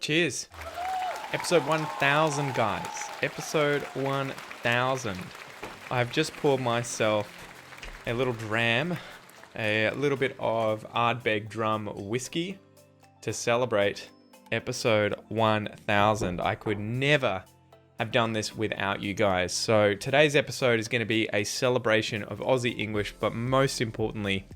Cheers. Episode 1000, guys. Episode 1000. I've just poured myself a little dram, a little bit of Ardbeg Drum whiskey to celebrate episode 1000. I could never have done this without you guys. So today's episode is going to be a celebration of Aussie English, but most importantly,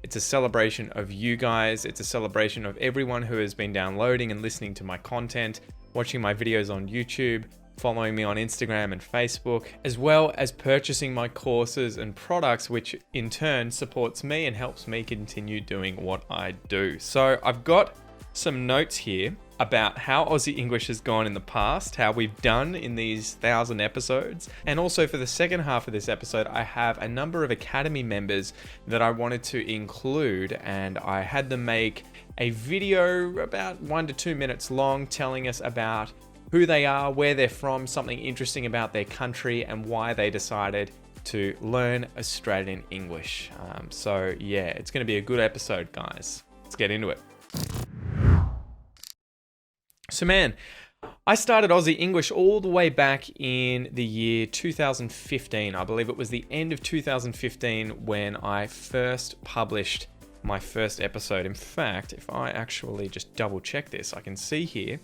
it's a celebration of you guys. It's a celebration of everyone who has been downloading and listening to my content, watching my videos on YouTube, following me on Instagram and Facebook, as well as purchasing my courses and products, which in turn supports me and helps me continue doing what I do. So I've got some notes here about how Aussie English has gone in the past, how we've done in these 1000 episodes. And also for the second half of this episode, I have a number of Academy members that I wanted to include, and I had them make a video about 1 to 2 minutes long telling us about who they are, where they're from, something interesting about their country, and why they decided to learn Australian English. So yeah, it's going to be a good episode, guys. Let's get into it. So man, I started Aussie English all the way back in the year 2015. I believe it was the end of 2015 when I first published my first episode. In fact, if I actually just double check this, I can see here,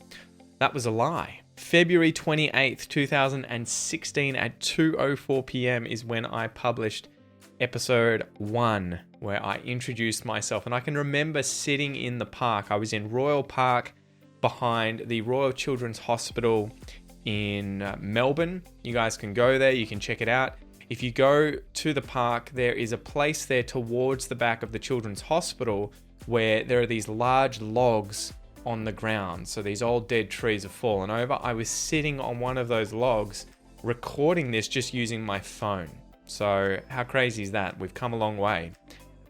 that was a lie. February 28th, 2016 at 2:04 p.m. is when I published episode 1, where I introduced myself. And I can remember sitting in the park. I was in Royal Park, behind the Royal Children's Hospital in Melbourne. You guys can go there, you can check it out. If you go to the park, there is a place there towards the back of the Children's Hospital where there are these large logs on the ground. So these old dead trees have fallen over. I was sitting on one of those logs recording this just using my phone. So how crazy is that? We've come a long way.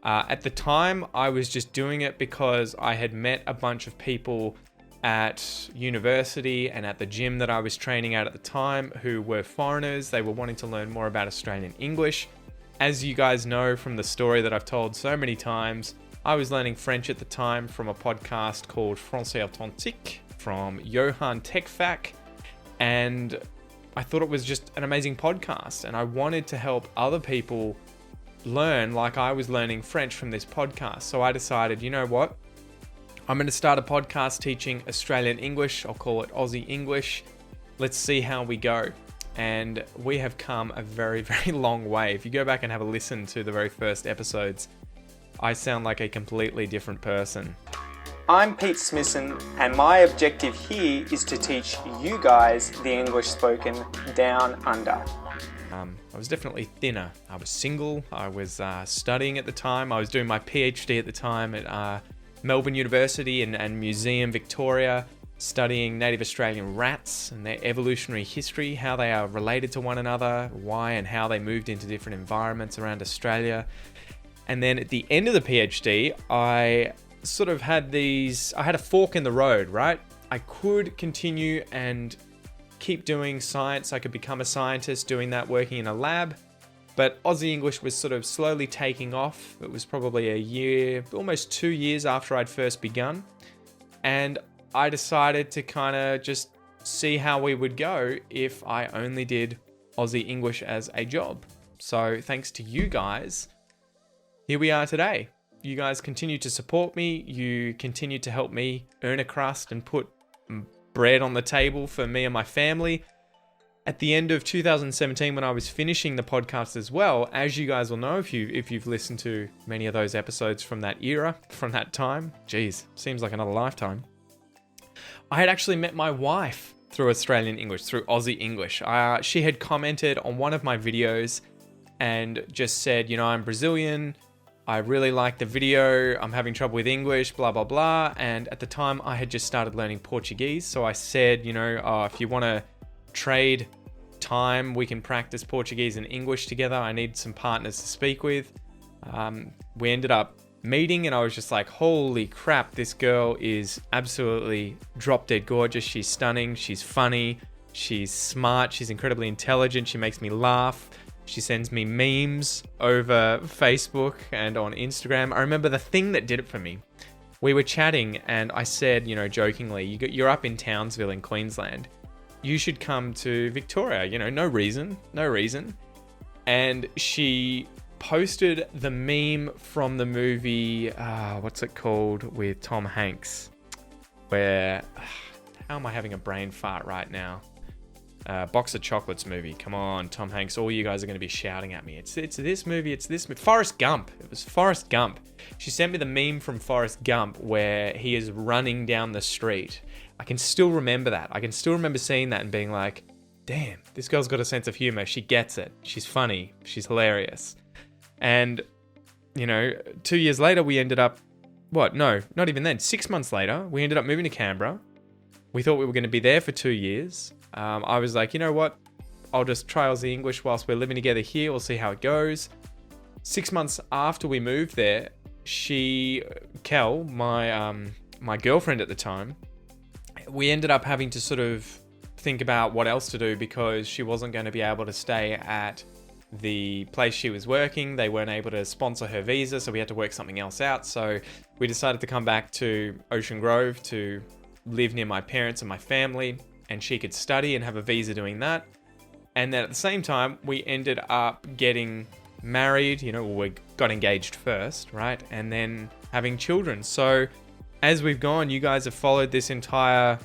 At the time, I was just doing it because I had met a bunch of people at university and at the gym that I was training at the time who were foreigners. They were wanting to learn more about Australian English. As you guys know from the story that I've told so many times, I was learning French at the time from a podcast called Français Authentique from Johan Techfac, and I thought it was just an amazing podcast, and I wanted to help other people learn like I was learning French from this podcast. So I decided, you know what? I'm going to start a podcast teaching Australian English. I'll call it Aussie English. Let's see how we go. And we have come a very, very long way. If you go back and have a listen to the very first episodes, I sound like a completely different person. I'm Pete Smithson, and my objective here is to teach you guys the English spoken down under. I was definitely thinner. I was single. I was studying at the time. I was doing my PhD at the time at Melbourne University and Museum Victoria, studying native Australian rats and their evolutionary history, how they are related to one another, why and how they moved into different environments around Australia. And then at the end of the PhD, I sort of had I had a fork in the road, right? I could continue and keep doing science. I could become a scientist doing that, working in a lab. But Aussie English was sort of slowly taking off. It was probably a year, almost 2 years after I'd first begun. And I decided to kind of just see how we would go if I only did Aussie English as a job. So thanks to you guys, here we are today. You guys continue to support me. You continue to help me earn a crust and put bread on the table for me and my family. At the end of 2017, when I was finishing the podcast as well, as you guys will know if you've listened to many of those episodes from that era, from that time, geez, seems like another lifetime, I had actually met my wife through Australian English, through Aussie English. She had commented on one of my videos and just said, you know, I'm Brazilian, I really like the video, I'm having trouble with English, blah, blah, blah. And at the time, I had just started learning Portuguese. So I said, you know, if you want to trade time, we can practice Portuguese and English together. I need some partners to speak with. We ended up meeting and I was just like, holy crap, this girl is absolutely drop dead gorgeous. She's stunning, she's funny, she's smart, she's incredibly intelligent, she makes me laugh. She sends me memes over Facebook and on Instagram. I remember the thing that did it for me we were chatting and I said, jokingly, you're up in Townsville in Queensland. You should come to Victoria, no reason. And she posted the meme from the movie, what's it called, with Tom Hanks, where, how am I having a brain fart right now? Box of Chocolates movie. Come on, Tom Hanks. All you guys are going to be shouting at me. It's this movie. Forrest Gump. It was Forrest Gump. She sent me the meme from Forrest Gump where he is running down the street. I can still remember that. I can still remember seeing that and being like, damn, this girl's got a sense of humor. She gets it. She's funny. She's hilarious. And, 2 years later, we ended up, not even then. 6 months later, we ended up moving to Canberra. We thought we were going to be there for 2 years. I was like, you know what? I'll just try Aussie English whilst we're living together here. We'll see how it goes. 6 months after we moved there, Kel, my girlfriend at the time, we ended up having to sort of think about what else to do because she wasn't going to be able to stay at the place she was working. They weren't able to sponsor her visa, so we had to work something else out. So we decided to come back to Ocean Grove to live near my parents and my family, and she could study and have a visa doing that. And then at the same time, we ended up getting married, we got engaged first, right? And then having children. So as we've gone, you guys have followed this entire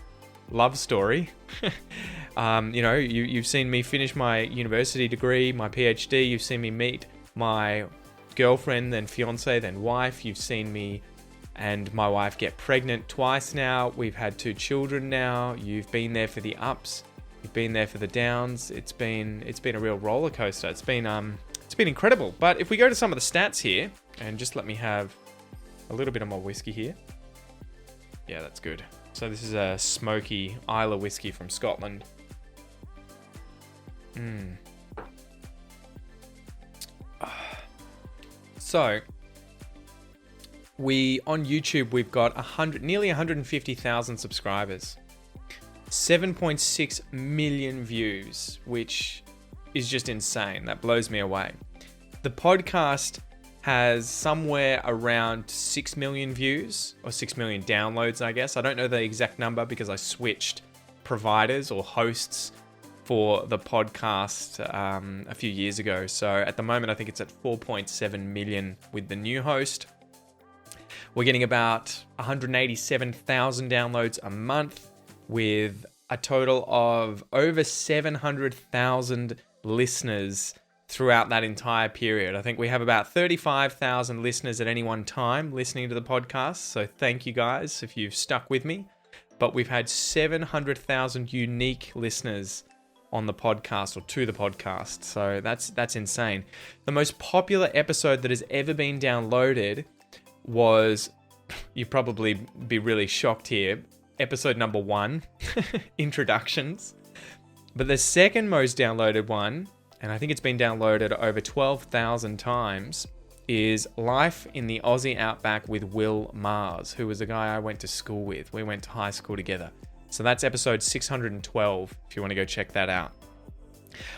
love story. You've seen me finish my university degree, my PhD. You've seen me meet my girlfriend, then fiance, then wife. You've seen me and my wife get pregnant twice now. We've had 2 children now. You've been there for the ups. You've been there for the downs. It's been a real roller coaster. It's been incredible. But if we go to some of the stats here, and just let me have a little bit of more whiskey here. Yeah, that's good. So this is a smoky Islay whiskey from Scotland. So on YouTube, we've got nearly 150,000 subscribers, 7.6 million views, which is just insane. That blows me away. The podcast has somewhere around 6 million views or 6 million downloads, I guess. I don't know the exact number because I switched providers or hosts for the podcast a few years ago. So at the moment, I think it's at 4.7 million with the new host. We're getting about 187,000 downloads a month with a total of over 700,000 listeners throughout that entire period. I think we have about 35,000 listeners at any one time listening to the podcast. So thank you guys if you've stuck with me. But we've had 700,000 unique listeners on the podcast or to the podcast. So that's insane. The most popular episode that has ever been downloaded was, you'd probably be really shocked here, episode number 1, introductions. But the second most downloaded one, and I think it's been downloaded over 12,000 times, is Life in the Aussie Outback with Will Mars, who was a guy I went to school with. We went to high school together. So that's episode 612, if you want to go check that out.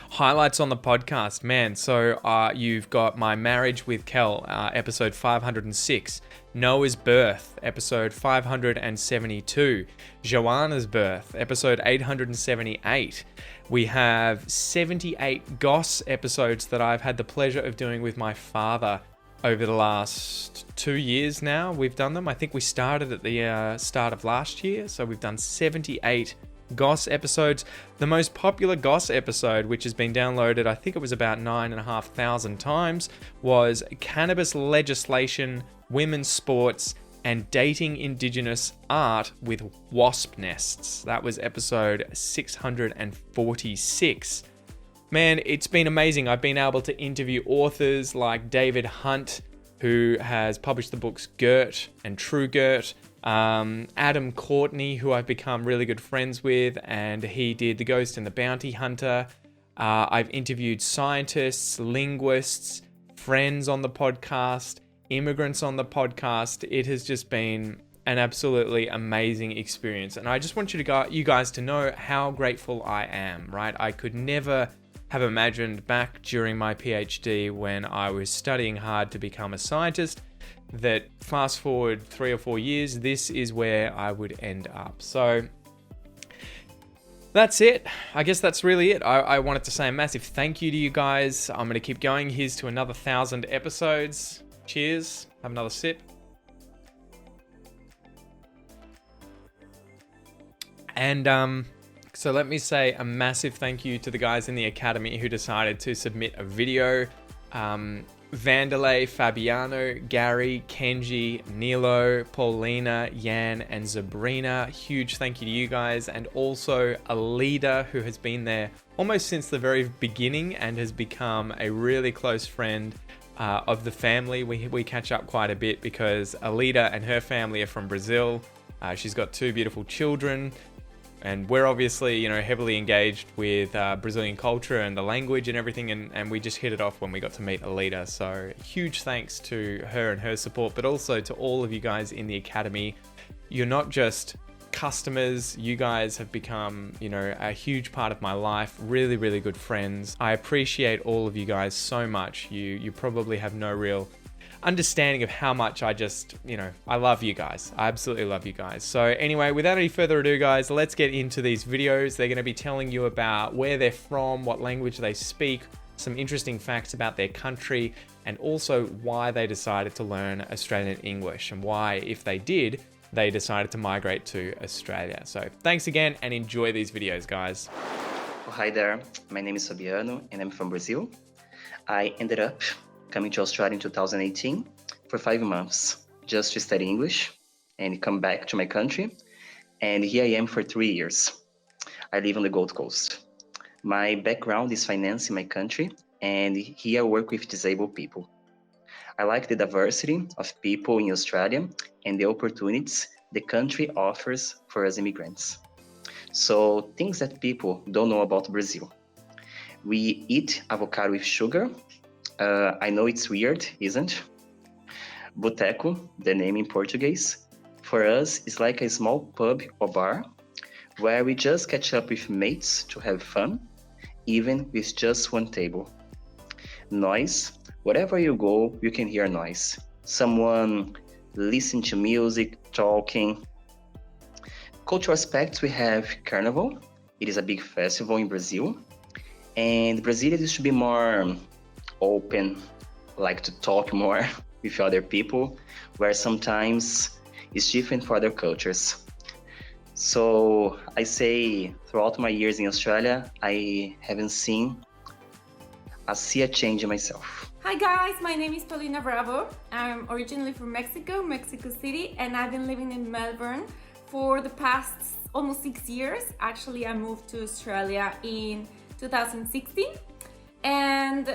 Highlights on the podcast, man. So you've got my marriage with Kel, episode 506. Noah's birth, episode 572. Joanna's birth, episode 878. We have 78 Goss episodes that I've had the pleasure of doing with my father over the last 2 years now. We've done them. I think we started at the start of last year. So we've done 78 Goss episodes. The most popular Goss episode, which has been downloaded, I think it was about 9,500 times, was Cannabis Legislation, Women's Sports, and Dating Indigenous Art with Wasp Nests. That was episode 646. Man, it's been amazing. I've been able to interview authors like David Hunt, who has published the books Gert and True Gert. Adam Courtney, who I've become really good friends with, and he did The Ghost and the Bounty Hunter. I've interviewed scientists, linguists, friends on the podcast, immigrants on the podcast. It has just been an absolutely amazing experience. And I just want you guys to know how grateful I am, right? I could never have imagined back during my PhD when I was studying hard to become a scientist that fast forward 3 or 4 years, this is where I would end up. So that's it. I guess that's really it. I wanted to say a massive thank you to you guys. I'm going to keep going. Here's to another 1,000 episodes. Cheers. Have another sip. And so let me say a massive thank you to the guys in the academy who decided to submit a video. Vanderlei, Fabiano, Gary, Kenji, Nilo, Paulina, Jan, and Sabrina. Huge thank you to you guys. And also Alida, who has been there almost since the very beginning and has become a really close friend of the family. We catch up quite a bit because Alida and her family are from Brazil. She's got 2 beautiful children. And we're obviously, heavily engaged with Brazilian culture and the language and everything, and we just hit it off when we got to meet Alida. So huge thanks to her and her support, but also to all of you guys in the academy. You're not just customers, you guys have become, a huge part of my life, really, really good friends. I appreciate all of you guys so much. You probably have no real understanding of how much I just, I love you guys. I absolutely love you guys. So anyway, without any further ado, guys, let's get into these videos. They're going to be telling you about where they're from, what language they speak, some interesting facts about their country, and also why they decided to learn Australian English and why, if they did, they decided to migrate to Australia. So thanks again and enjoy these videos, guys. Oh, hi there, my name is Fabiano and I'm from Brazil. I ended up coming to Australia in 2018 for 5 months just to study English and come back to my country. And here I am for 3 years. I live on the Gold Coast. My background is finance in my country, and here I work with disabled people. I like the diversity of people in Australia and the opportunities the country offers for us immigrants. So things that people don't know about Brazil. We eat avocado with sugar. I know it's weird, isn't? Boteco, the name in Portuguese, for us is like a small pub or bar where we just catch up with mates to have fun, even with just one table. Noise, wherever you go, you can hear noise. Someone listening to music, talking. Cultural aspects, we have Carnival. It is a big festival in Brazil. And Brazilians used to be more open, like to talk more with other people, where sometimes it's different for other cultures. So I say throughout my years in Australia, I haven't seen a change in myself. Hi guys, my name is Paulina Bravo. I'm originally from Mexico City, and I've been living in Melbourne for the past almost 6 years. Actually, I moved to Australia in 2016. And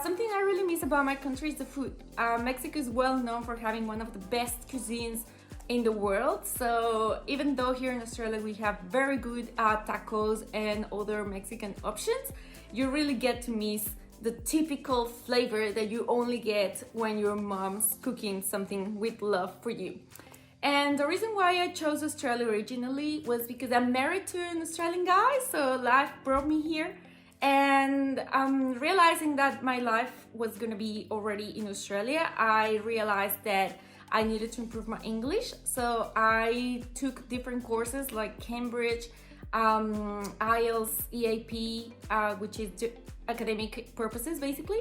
something I really miss about my country is the food. Mexico is well known for having one of the best cuisines in the world. So even though here in Australia we have very good tacos and other Mexican options, you really get to miss the typical flavor that you only get when your mom's cooking something with love for you. And the reason why I chose Australia originally was because I'm married to an Australian guy, so life brought me here. And realizing that my life was gonna be already in Australia, I realized that I needed to improve my English. So I took different courses like Cambridge, IELTS, EAP, which is academic purposes basically.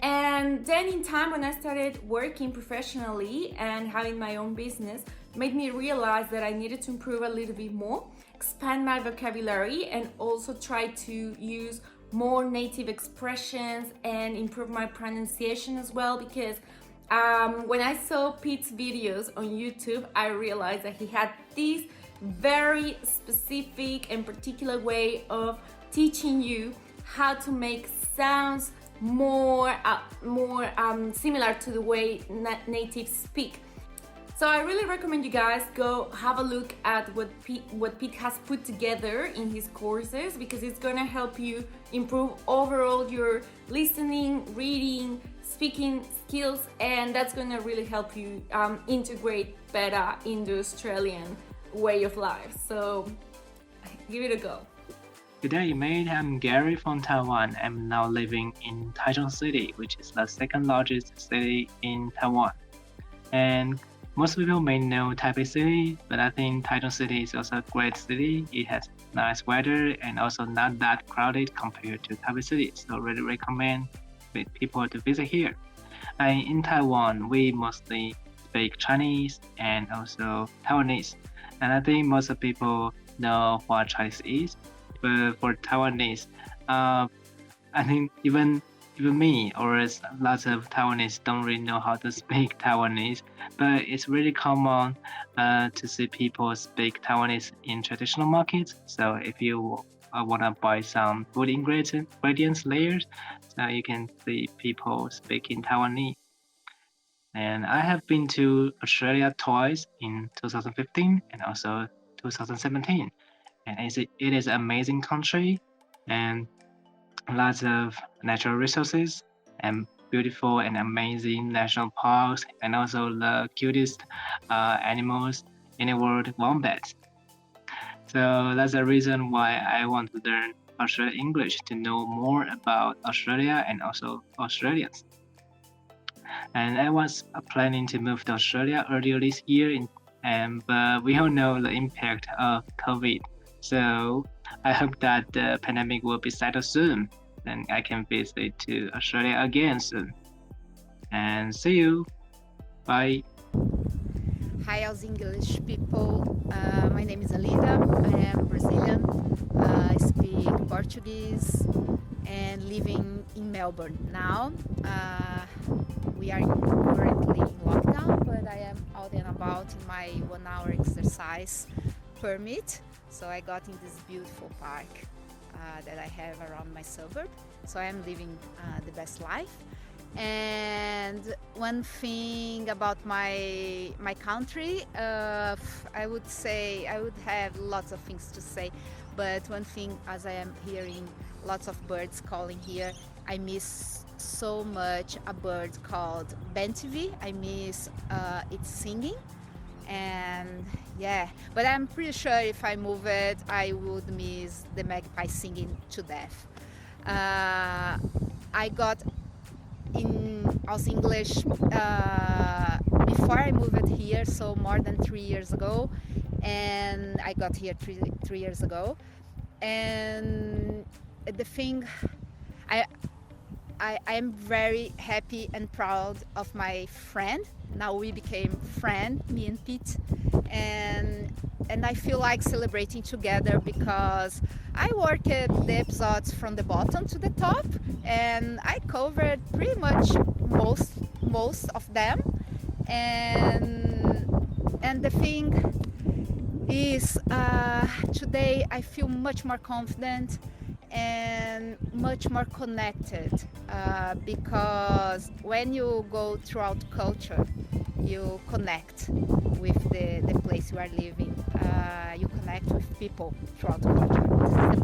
And then in time when I started working professionally and having my own business, made me realize that I needed to improve a little bit more, expand my vocabulary, and also try to use more native expressions and improve my pronunciation as well, because when I saw Pete's videos on YouTube, I realized that he had this very specific and particular way of teaching you how to make sounds more similar to the way natives speak. So I really recommend you guys go have a look at what Pete has put together in his courses, because it's gonna help you improve overall your listening, reading, speaking skills, and that's gonna really help you integrate better in the Australian way of life. So give it a go. Good day, mate. I'm Gary from Taiwan. I'm now living in Taichung City, which is the second largest city in Taiwan. And most people may know Taipei City, but I think Taichung City is also a great city. It has nice weather and also not that crowded compared to Taipei City. So really recommend people to visit here. And in Taiwan, we mostly speak Chinese and also Taiwanese. And I think most of people know what Chinese is. But for Taiwanese, I think even me or lots of Taiwanese don't really know how to speak Taiwanese, but it's really common to see people speak Taiwanese in traditional markets. So if you want to buy some food ingredients layers, so you can see people speaking Taiwanese. And I have been to Australia twice in 2015 and also 2017. And it is an amazing country and lots of natural resources and beautiful and amazing national parks and also the cutest animals in the world, wombats. So that's the reason why I want to learn Australian English, to know more about Australia and also Australians. And I was planning to move to Australia earlier this year, but we all know the impact of COVID. So I hope that the pandemic will be settled soon, and I can visit to Australia again soon. And see you. Bye. Hi, Aussie English people. My name is Alida. I am Brazilian. I speak Portuguese and living in Melbourne now. We are currently in lockdown, but I am out and about in my 1 hour exercise permit. So I got in this beautiful park that I have around my suburb. So I am living the best life. And one thing about my country, I would say I would have lots of things to say, but one thing, as I am hearing lots of birds calling here, I miss so much a bird called bentivi. I miss its singing. And yeah, but I'm pretty sure if I move it, I would miss the magpie singing to death. I got in Aussie English before I moved here, so more than 3 years ago, and I got here three years ago. And the thing, I am very happy and proud of my friend. Now we became friends, me and Pete, and I feel like celebrating together because I worked the episodes from the bottom to the top, and I covered pretty much most of them. And the thing is, today I feel much more confident and much more connected because when you go throughout culture, you connect with the place you are living. You connect with people throughout culture.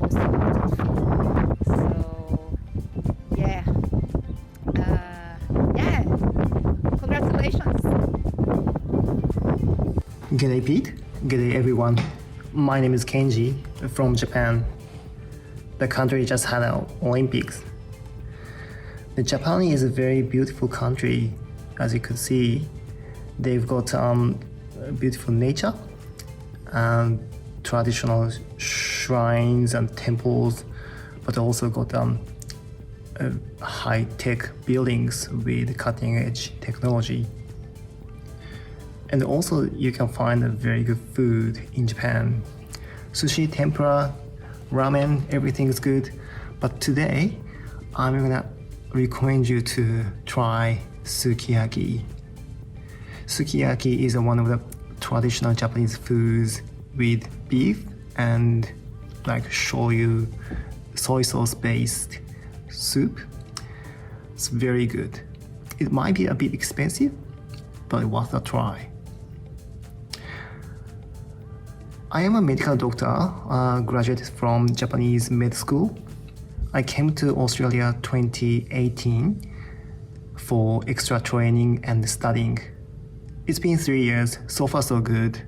This is the most important thing. So yeah, congratulations. G'day Pete, g'day everyone. My name is Kenji from Japan. The country just had an Olympics. The Japan is a very beautiful country, as you could see. They've got beautiful nature and traditional shrines and temples, but also got high-tech buildings with cutting-edge technology. And also you can find a very good food in Japan. Sushi, tempura, ramen, everything is good. But today, I'm gonna recommend you to try sukiyaki. Sukiyaki is one of the traditional Japanese foods with beef and like shoyu, soy sauce based soup. It's very good. It might be a bit expensive, but worth a try. I am a medical doctor, graduated from Japanese med school. I came to Australia 2018 for extra training and studying. It's been 3 years, so far so good.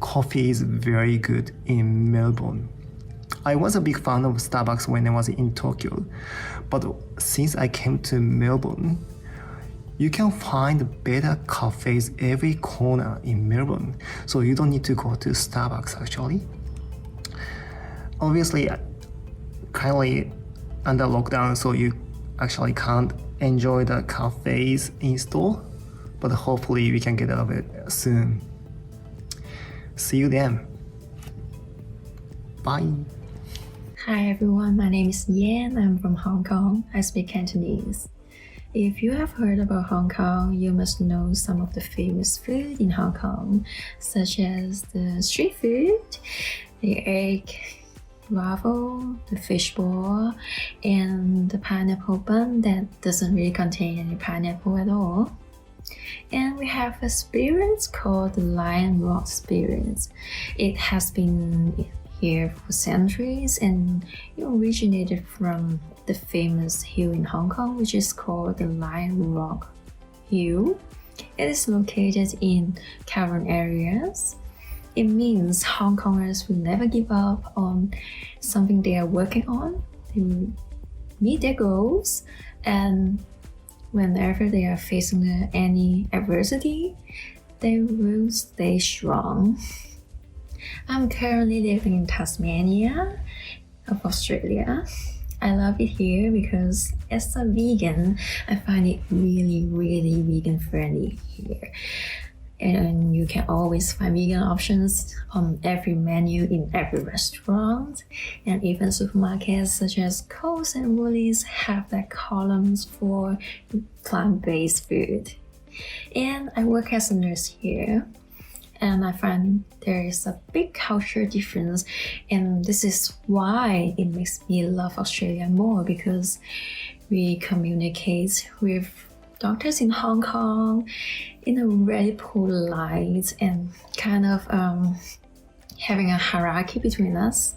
Coffee is very good in Melbourne. I was a big fan of Starbucks when I was in Tokyo, but since I came to Melbourne, You can find better cafes every corner in Melbourne, so you don't need to go to Starbucks actually. Obviously, currently under lockdown, so you actually can't enjoy the cafes in store, but hopefully we can get out of it soon. See you then. Bye. Hi everyone, my name is Yan. I'm from Hong Kong. I speak Cantonese. If you have heard about Hong Kong, you must know some of the famous food in Hong Kong, such as the street food, the egg waffle, the fish ball, and the pineapple bun that doesn't really contain any pineapple at all. And we have a spirit called the Lion Rock Spirit. It has been here for centuries and it originated from the famous hill in Hong Kong, which is called the Lion Rock Hill. It is located in cavern areas. It means Hong Kongers will never give up on something they are working on. They will meet their goals, and whenever they are facing any adversity, they will stay strong. I'm currently living in Tasmania of Australia. I love it here because as a vegan, I find it really vegan friendly here. And you can always find vegan options on every menu in every restaurant, and even supermarkets such as Coles and Woolies have their columns for plant-based food. And I work as a nurse here, and I find there is a big culture difference, and this is why it makes me love Australia more, because we communicate with doctors in Hong Kong in a very polite and kind of having a hierarchy between us.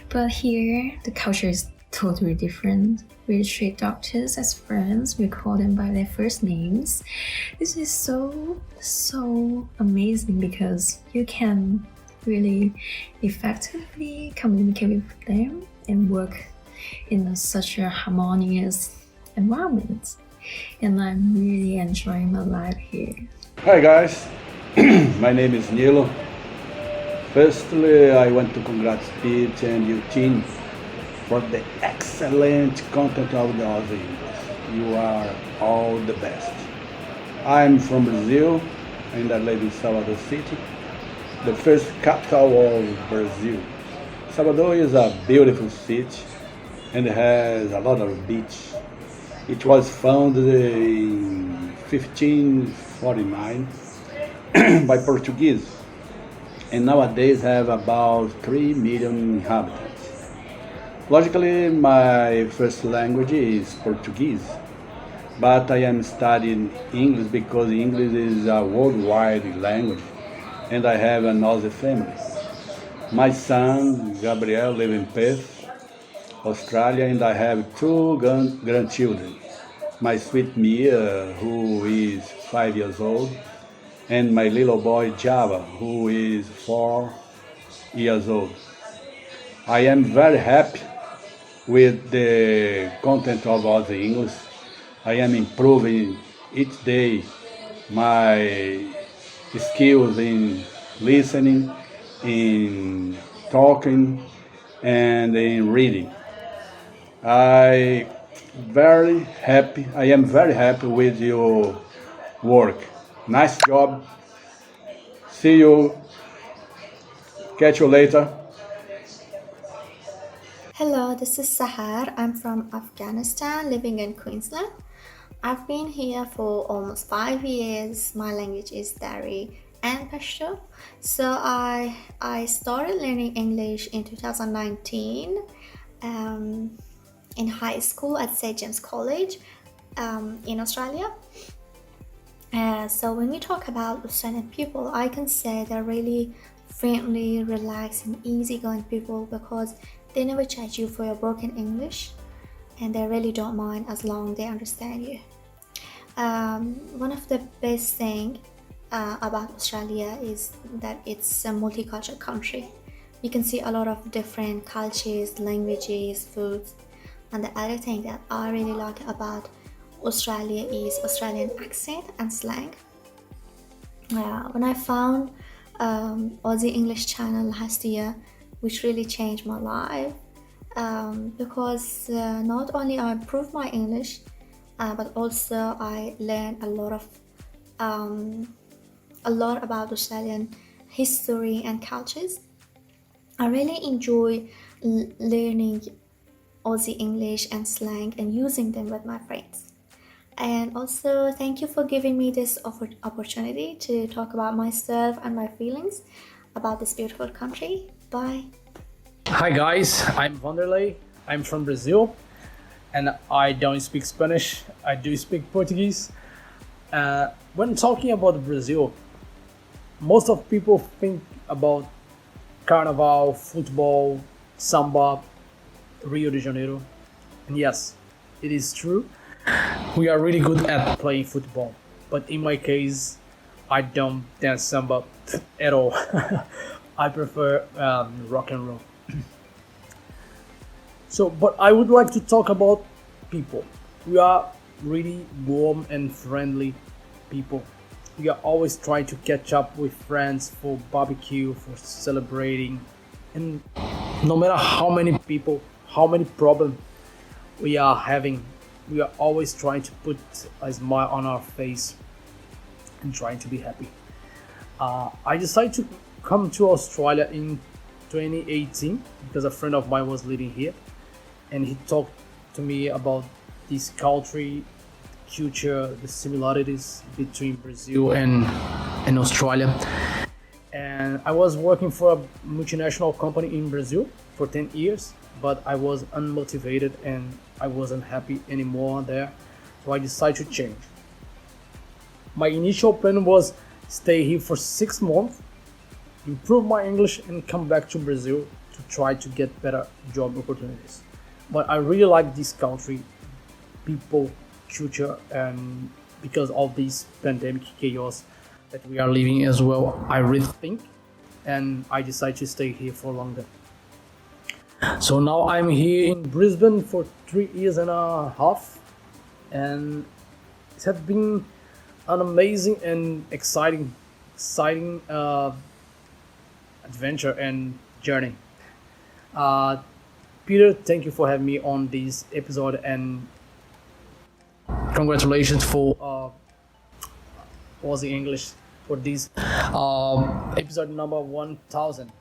But here, the culture is totally different. We treat doctors as friends. We call them by their first names. This is so amazing because you can really effectively communicate with them and work in such a harmonious environment. And I'm really enjoying my life here. Hi guys, my name is Nilo. Firstly, I want to congratulate Pete and your team for the excellent content of the Aussie English. You are all the best. I'm from Brazil and I live in Salvador City, the first capital of Brazil. Salvador is a beautiful city and has a lot of beach. It was founded in 1549 by Portuguese and nowadays have about 3 million inhabitants. Logically, my first language is Portuguese, but I am studying English because English is a worldwide language and I have an Aussie family. My son, Gabriel, lives in Perth, Australia, and I have 2 grandchildren. My sweet Mia, who is 5 years old, and my little boy Java, who is 4 years old. I am very happy with the content of Aussie English. I am improving each day my skills in listening, in talking, and in reading. I am very happy with your work. Nice job. See you. Catch you later. Hello, this is Sahar. I'm from Afghanistan, living in Queensland. I've been here for almost 5 years. My language is Dari and Pashto. So I started learning English in 2019 in high school at St. James College in Australia. So when we talk about Australian people, I can say they're really friendly, relaxed, and easygoing people because they never judge you for your broken English, and they really don't mind as long as they understand you. One of the best things about Australia is that it's a multicultural country. You can see a lot of different cultures, languages, foods. And the other thing that I really like about Australia is Australian accent and slang. When I found Aussie English channel last year, which really changed my life, because not only I improved my English, but also I learned a lot about Australian history and cultures. I really enjoy learning Aussie English and slang and using them with my friends. And also, thank you for giving me this opportunity to talk about myself and my feelings about this beautiful country. Bye. Hi guys, I'm Vanderlei. I'm from Brazil and I don't speak Spanish. I do speak Portuguese. When talking about Brazil, most of people think about Carnival, football, samba, Rio de Janeiro. And yes, it is true. We are really good at playing football, but in my case, I don't dance samba at all. I prefer rock and roll. But I would like to talk about people. We are really warm and friendly people. We are always trying to catch up with friends for barbecue, for celebrating, and no matter how many people, how many problems we are having, we are always trying to put a smile on our face and trying to be happy. I decided to come to Australia in 2018 because a friend of mine was living here and he talked to me about this country, culture, the similarities between Brazil and Australia. And I was working for a multinational company in Brazil for 10 years, but I was unmotivated and I wasn't happy anymore there, so I decided to change. My initial plan was stay here for 6 months, improve my English and come back to Brazil to try to get better job opportunities. But I really like this country, people, culture, and because of this pandemic chaos that we are living as well, I rethink and I decided to stay here for longer. So now I'm here in Brisbane for 3 years and a half, and it has been an amazing and exciting adventure and journey. Peter, thank you for having me on this episode, and congratulations for Aussie English for this episode number 1000.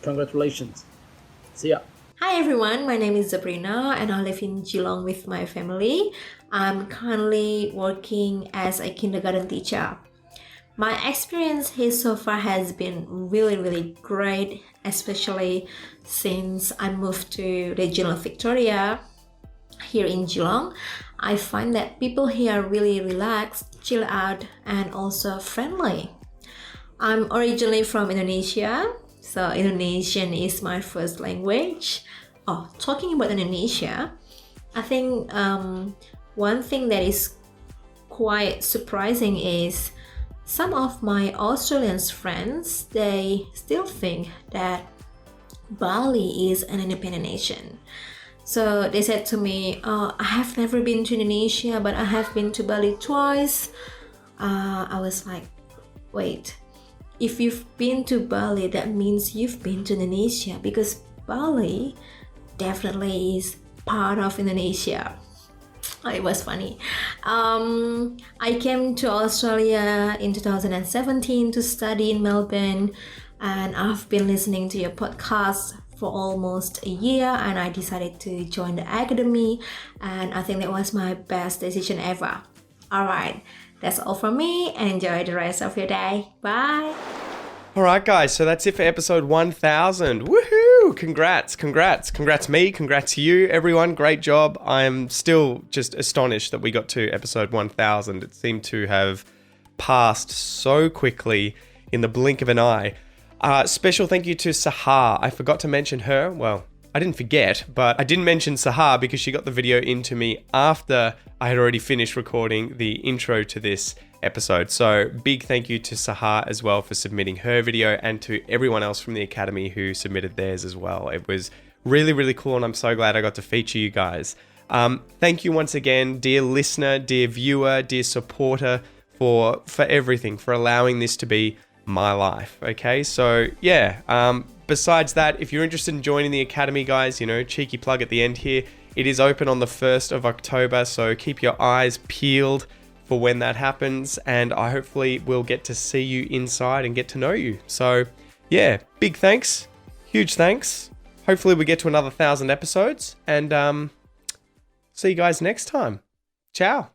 Congratulations. See ya. Hi everyone, my name is Sabrina and I live in Geelong with my family. I'm currently working as a kindergarten teacher. My experience here so far has been really great, especially since I moved to regional Victoria here in Geelong. I find that people here are really relaxed, chill out, and also friendly. I'm originally from Indonesia, so Indonesian is my first language. Oh, talking about Indonesia, I think one thing that is quite surprising is some of my Australian friends, they still think that Bali is an independent nation. So they said to me, I have never been to Indonesia, but I have been to Bali twice. I was like, wait, if you've been to Bali, that means you've been to Indonesia, because Bali definitely is part of Indonesia. It was funny. I came to Australia in 2017 to study in Melbourne, and I've been listening to your podcast for almost a year, and I decided to join the academy, and I think that was my best decision ever. Alright, that's all from me, and enjoy the rest of your day. Bye! Alright guys, so that's it for episode 1000. Woohoo! Congrats me, congrats you, everyone. Great job. I'm still just astonished that we got to episode 1000. It seemed to have passed so quickly in the blink of an eye. Special thank you to Sahar. I forgot to mention her. Well, I didn't forget, but I didn't mention Sahar because she got the video into me after I had already finished recording the intro to this episode. So big thank you to Sahar as well for submitting her video, and to everyone else from the Academy who submitted theirs as well. It was really cool, and I'm so glad I got to feature you guys. Thank you once again, dear listener, dear viewer, dear supporter, for everything, for allowing this to be my life. Okay, so yeah, besides that, if you're interested in joining the Academy, guys, cheeky plug at the end here, it is open on the 1st of October, so keep your eyes peeled for when that happens, and I hopefully will get to see you inside and get to know you. So yeah, big thanks, huge thanks. Hopefully we get to another 1,000 episodes, and see you guys next time. Ciao.